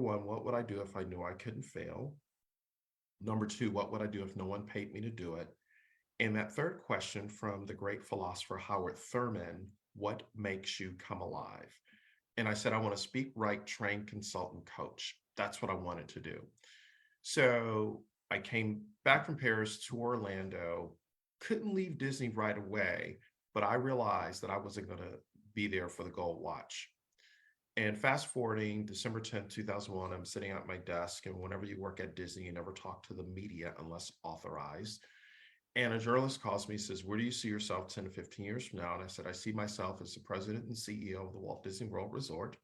one, what would I do if I knew I couldn't fail? Number two, what would I do if no one paid me to do it? And that third question from the great philosopher Howard Thurman, what makes you come alive? And I said, I want to speak, write, train, consultant, coach. That's what I wanted to do. So I came back from Paris to Orlando, couldn't leave Disney right away, but I realized that I wasn't going to be there for the gold watch. And fast forwarding December 10th, 2001, I'm sitting at my desk. And whenever you work at Disney, you never talk to the media unless authorized. And a journalist calls me and says, where do you see yourself 10 to 15 years from now? And I said, I see myself as the president and CEO of the Walt Disney World Resort,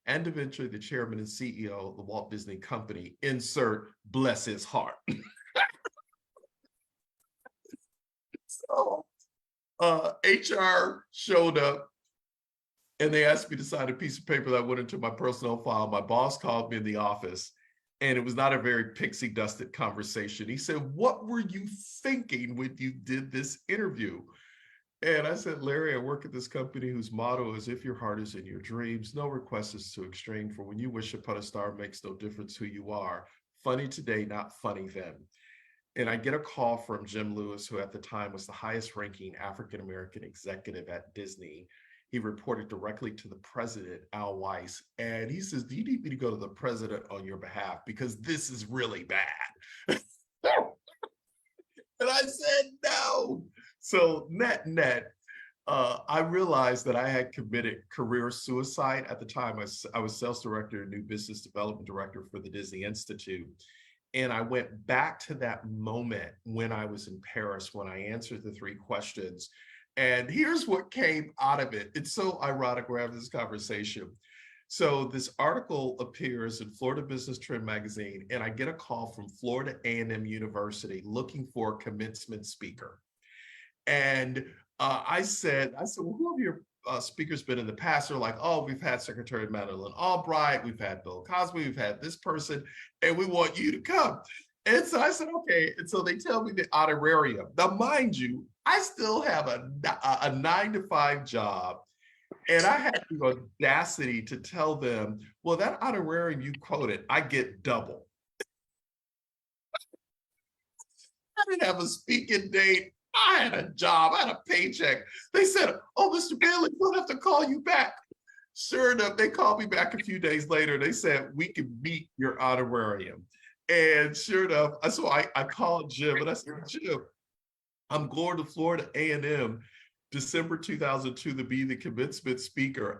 and eventually the chairman and CEO of the Walt Disney Company, insert bless his heart. So HR showed up and they asked me to sign a piece of paper that went into my personal file. My boss called me in the office, and it was not a very pixie dusted conversation. He said, what were you thinking when you did this interview? And I said, Larry, I work at this company whose motto is, if your heart is in your dreams, no request is too extreme, for when you wish upon a star, it makes no difference who you are. Funny today, not funny then. And I get a call from Jim Lewis, who at the time was the highest ranking African-American executive at Disney. He reported directly to the president, Al Weiss, and he says, do you need me to go to the president on your behalf? Because this is really bad. And I said, no. So net, I realized that I had committed career suicide. At the time, I was sales director and new business development director for the Disney Institute. And I went back to that moment when I was in Paris, when I answered the three questions. And here's what came out of it. It's so ironic we're having this conversation. So this article appears in Florida Business Trend magazine, and I get a call from Florida A&M University looking for a commencement speaker. And I said, well, who have your speakers been in the past? They're like, oh, we've had Secretary Madeleine Albright, we've had Bill Cosby, we've had this person, and we want you to come. And so I said, okay. And so they tell me the honorarium. Now, mind you, I still have a 9-to-5 job. And I had the audacity to tell them, well, that honorarium you quoted, I get double. I didn't have a speaking date. I had a job. I had a paycheck. They said, oh, Mr. Bailey, we'll have to call you back. Sure enough, they called me back a few days later. They said, we can meet your honorarium. And sure enough, so I called Jim and I said, Jim, I'm going to Florida A&M December 2002 to be the commencement speaker.